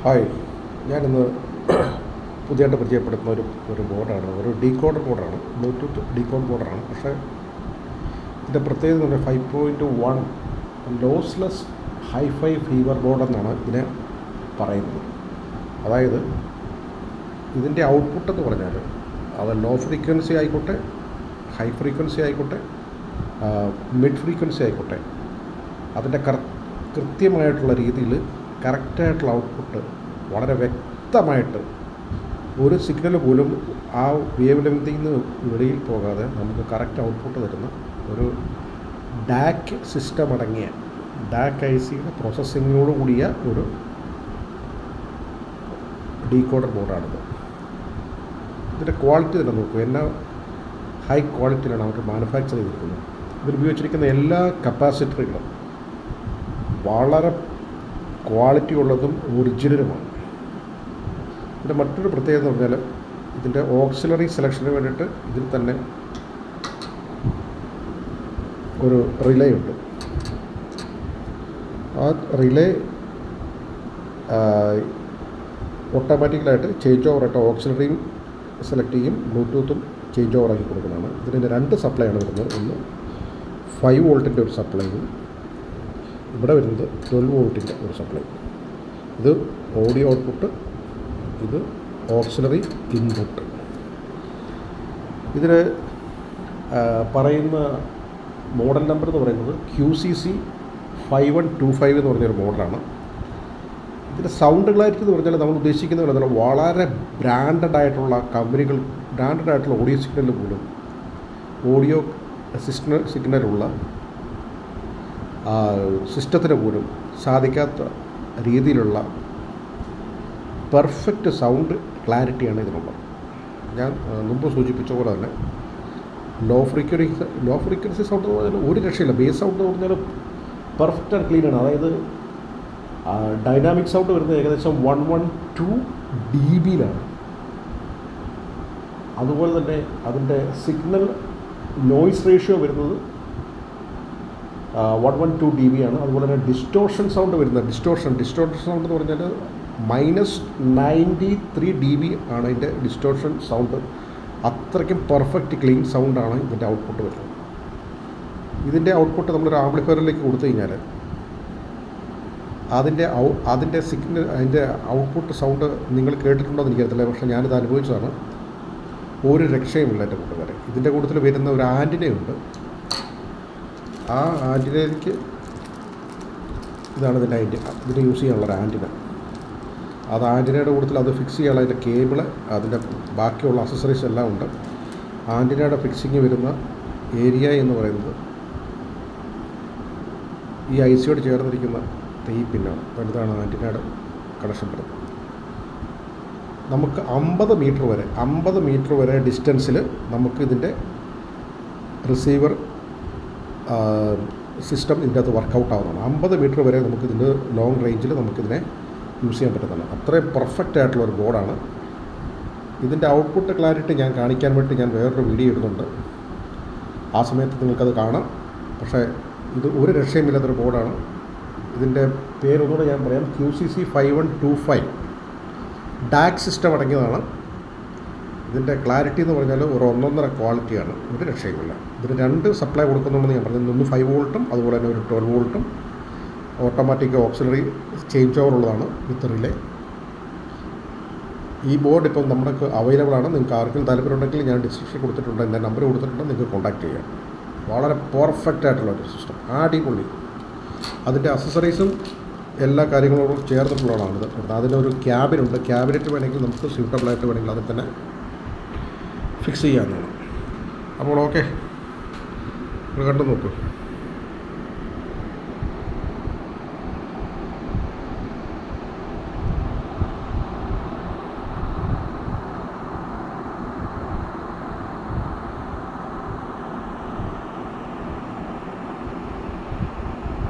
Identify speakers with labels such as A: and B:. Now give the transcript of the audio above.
A: Hi, ഞാനിന്ന് പുതിയതായിട്ട് പരിചയപ്പെടുത്തുന്ന ഒരു ബോർഡാണ്, ഒരു ഡീകോഡർ ബോർഡാണ്, ബ്ലൂടൂത്ത് ഡീകോഡ് ബോർഡാണ്. പക്ഷേ ഇതിൻ്റെ പ്രത്യേകത എന്ന് പറഞ്ഞാൽ 5.1 ലോസ്ലെസ് ഹൈഫൈ ഫീവർ ബോർഡ് എന്നാണ് ഇതിനെ പറയുന്നത്. അതായത് ഇതിൻ്റെ ഔട്ട്പുട്ട് എന്ന് പറഞ്ഞാൽ അത് ലോ ഫ്രീക്വൻസി ആയിക്കോട്ടെ, ഹൈ ഫ്രീക്വൻസി ആയിക്കോട്ടെ, മിഡ് ഫ്രീക്വൻസി ആയിക്കോട്ടെ, അതിൻ്റെ കൃത്യമായിട്ടുള്ള രീതിയിൽ കറക്റ്റായിട്ടുള്ള ഔട്ട്പുട്ട് വളരെ വ്യക്തമായിട്ട് ഒരു സിഗ്നൽ പോലും ആ വേവ് ലെങ്തിൽ നിന്ന് വെളിയിൽ പോകാതെ നമുക്ക് കറക്റ്റ് ഔട്ട്പുട്ട് തരുന്ന ഒരു ഡാക് സിസ്റ്റം അടങ്ങിയ ഡാക് ICയുടെ പ്രോസസ്സിങ്ങോട് കൂടിയ ഒരു ഡീകോഡർ ബോർഡാണിത്. ഇതിൻ്റെ ക്വാളിറ്റി തന്നെ നോക്കൂ, എന്നാ ഹൈ ക്വാളിറ്റിയിലാണ് അവർ മാനുഫാക്ചർ ചെയ്തിരിക്കുന്നത്. ഇതിൽ ഉപയോഗിച്ചിരിക്കുന്ന എല്ലാ കപ്പാസിറ്ററുകളും വളരെ ക്വാളിറ്റി ഉള്ളതും ഒറിജിനലുമാണ്. ഇതിൻ്റെ മറ്റൊരു പ്രത്യേകത എന്ന് പറഞ്ഞാൽ ഇതിൻ്റെ ഓക്സിലറി സെലക്ഷന് വേണ്ടിയിട്ട് ഇതിൽ തന്നെ ഒരു റിലേ ഉണ്ട്. ആ റിലേ ഓട്ടോമാറ്റിക്കലായിട്ട് ചേഞ്ച് ഓവറായിട്ട് ഓക്സിലറിയും സെലക്ട് ചെയ്യും, ബ്ലൂടൂത്തും ചേഞ്ച് ഓവറാക്കി കൊടുക്കുന്നതാണ്. ഇതിൻ്റെ 2 സപ്ലൈ ആണ് വരുന്നത്. ഒന്ന് 5 വോൾട്ടിൻ്റെ ഒരു സപ്ലൈയും ഇവിടെ വരുന്നത് 12 വോൾട്ടിൻ്റെ ഒരു സപ്ലൈ. ഇത് ഓഡിയോ ഔട്ട്പുട്ട്, ഇത് ഓക്സിലറി ഇൻപുട്ട്. ഇതിന് പറയുന്ന മോഡൽ നമ്പർ എന്ന് പറയുന്നത് QCC 5125 എന്ന് പറഞ്ഞൊരു മോഡലാണ്. ഇതിൻ്റെ സൗണ്ട് ക്ലാരിറ്റി എന്ന് പറഞ്ഞാൽ നമ്മൾ ഉദ്ദേശിക്കുന്നത് വളരെ ബ്രാൻഡഡ് ആയിട്ടുള്ള കമ്പനികൾ, ബ്രാൻഡഡ് ആയിട്ടുള്ള ഓഡിയോ സിഗ്നലിൽ പോലും ഓഡിയോ സിഗ്നലുള്ള സിസ്റ്റത്തിന് പോലും സാധിക്കാത്ത രീതിയിലുള്ള പെർഫെക്റ്റ് സൗണ്ട് ക്ലാരിറ്റിയാണ് ഇതിനുള്ളത്. ഞാൻ മുമ്പ് സൂചിപ്പിച്ച പോലെ തന്നെ ലോ ഫ്രീക്വൻസി സൗണ്ട് എന്ന് പറഞ്ഞാൽ ഒരു രക്ഷയില്ല. ബേസ് സൗണ്ട് എന്ന് പറഞ്ഞാൽ പെർഫെക്റ്റ് ആൻഡ് ക്ലീനാണ്. അതായത് ഡൈനാമിക് സൗണ്ട് വരുന്നത് ഏകദേശം 112 dBയിലാണ്. അതുപോലെ തന്നെ അതിൻ്റെ സിഗ്നൽ നോയ്സ് റേഷ്യോ വരുന്നത് 112 dB ആണ്. അതുപോലെ തന്നെ ഡിസ്റ്റോർഷൻ സൗണ്ട് വരുന്നത് ഡിസ്റ്റോർഷൻ സൗണ്ട് എന്ന് പറഞ്ഞാൽ -93 dB ആണ് ഇതിൻ്റെ ഡിസ്റ്റോർഷൻ സൗണ്ട്. അത്രയ്ക്കും പെർഫെക്റ്റ് ക്ലീൻ സൗണ്ടാണ് ഇതിൻ്റെ ഔട്ട്പുട്ട് വരുന്നത്. ഇതിൻ്റെ ഔട്ട്പുട്ട് നമ്മളൊരു ആംപ്ലിഫയറിലേക്ക് കൊടുത്തു കഴിഞ്ഞാൽ അതിൻ്റെ സിഗ്നൽ, അതിൻ്റെ ഔട്ട്പുട്ട് സൗണ്ട് നിങ്ങൾ കേട്ടിട്ടുണ്ടോ എന്ന് എനിക്കറിയത്തില്ല, പക്ഷേ ഞാനിത് അനുഭവിച്ചതാണ്. ഒരു രക്ഷയുമില്ല എൻ്റെ കൂട്ടുകാരെ. ഇതിൻ്റെ കൂട്ടത്തിൽ വരുന്ന ഒരു ആൻറ്റിനയുണ്ട്. ആ ആൻറ്റിനയ്ക്ക് ഇതാണ് ഇതിൻ്റെ യൂസ് ചെയ്യാനുള്ളൊരു ആൻറ്റിന. അത് ആൻറ്റിനയുടെ കൂട്ടത്തിൽ അത് ഫിക്സ് ചെയ്യാനുള്ള അതിൻ്റെ കേബിള്, അതിൻ്റെ ബാക്കിയുള്ള അക്സസറീസ് എല്ലാം ഉണ്ട്. ആൻറ്റിനയുടെ ഫിക്സിങ് വരുന്ന ഏരിയ എന്ന് പറയുന്നത് ഈ ICയോട് ചേർന്നിരിക്കുന്ന ഈ പിന്നാണ്. വലുതാണ് ആൻറ്റിനയുടെ കണക്ഷൻ വരുന്നത്. നമുക്ക് 50 മീറ്റർ വരെ ഡിസ്റ്റൻസിൽ നമുക്ക് ഇതിൻ്റെ റിസീവർ സിസ്റ്റം ഇതിൻ്റെ അകത്ത് വർക്കൗട്ട് ആവുന്നതാണ്. 50 മീറ്റർ വരെ നമുക്കിതിൻ്റെ ലോങ് റേഞ്ചിൽ നമുക്കിതിനെ യൂസ് ചെയ്യാൻ പറ്റുന്നതാണ്. അത്രയും പെർഫെക്റ്റ് ആയിട്ടുള്ള ഒരു ബോർഡാണ്. ഇതിൻ്റെ ഔട്ട്പുട്ട് ക്ലാരിറ്റി ഞാൻ കാണിക്കാൻ വേണ്ടി ഞാൻ വേറൊരു വീഡിയോ ഇടുന്നുണ്ട്. ആ സമയത്ത് നിങ്ങൾക്കത് കാണാം. പക്ഷേ ഇത് ഒരു രക്ഷയുമില്ലാത്തൊരു ബോർഡാണ്. ഇതിൻ്റെ പേരൊന്നുകൂടെ ഞാൻ പറയാം. QCC 5125 ഡാക് സിസ്റ്റം അടങ്ങിയതാണ്. ഇതിൻ്റെ ക്ലാരിറ്റി എന്ന് പറഞ്ഞാൽ ഒരു 1.5 ക്വാളിറ്റിയാണ്, ഒരു രക്ഷയുമില്ല. ഇതിന് 2 സപ്ലൈ കൊടുക്കുന്നുണ്ടെന്ന് ഞാൻ പറഞ്ഞത്. ഒന്ന് 5 വോൾട്ടും അതുപോലെ തന്നെ ഒരു 12 വോൾട്ടും ഓട്ടോമാറ്റിക് ഓക്സിലറി ചേഞ്ച് ഓവർ ഉള്ളതാണ് വിത്ത് റിലേ. ഈ ബോർഡ് ഇപ്പം നമുക്ക് അവൈലബിൾ ആണ്. നിങ്ങൾക്ക് ആർക്കെങ്കിലും താല്പര്യമുണ്ടെങ്കിൽ ഞാൻ ഡിസ്ക്രിപ്ഷൻ കൊടുത്തിട്ടുണ്ട്, എൻ്റെ നമ്പർ കൊടുത്തിട്ടുണ്ട്, നിങ്ങൾക്ക് കോൺടാക്ട് ചെയ്യാം. വളരെ പെർഫെക്റ്റ് ആയിട്ടുള്ള ഒരു സിസ്റ്റം, അടിപൊളി. അതിൻ്റെ അക്സസറീസും എല്ലാ കാര്യങ്ങളോടും ചേർന്നിട്ടുള്ളതാണ് ഇത്. അതിനൊരു ക്യാബിനുണ്ട്. ക്യാബിനറ്റ് വേണമെങ്കിൽ നമുക്ക് സ്യൂട്ടബിളായിട്ട് വേണമെങ്കിൽ അതിൽ തന്നെ ഫിക്സ് ചെയ്യാവുന്നതാണ്. അപ്പോൾ ഓക്കെ, കണ്ടു നോക്കൂ.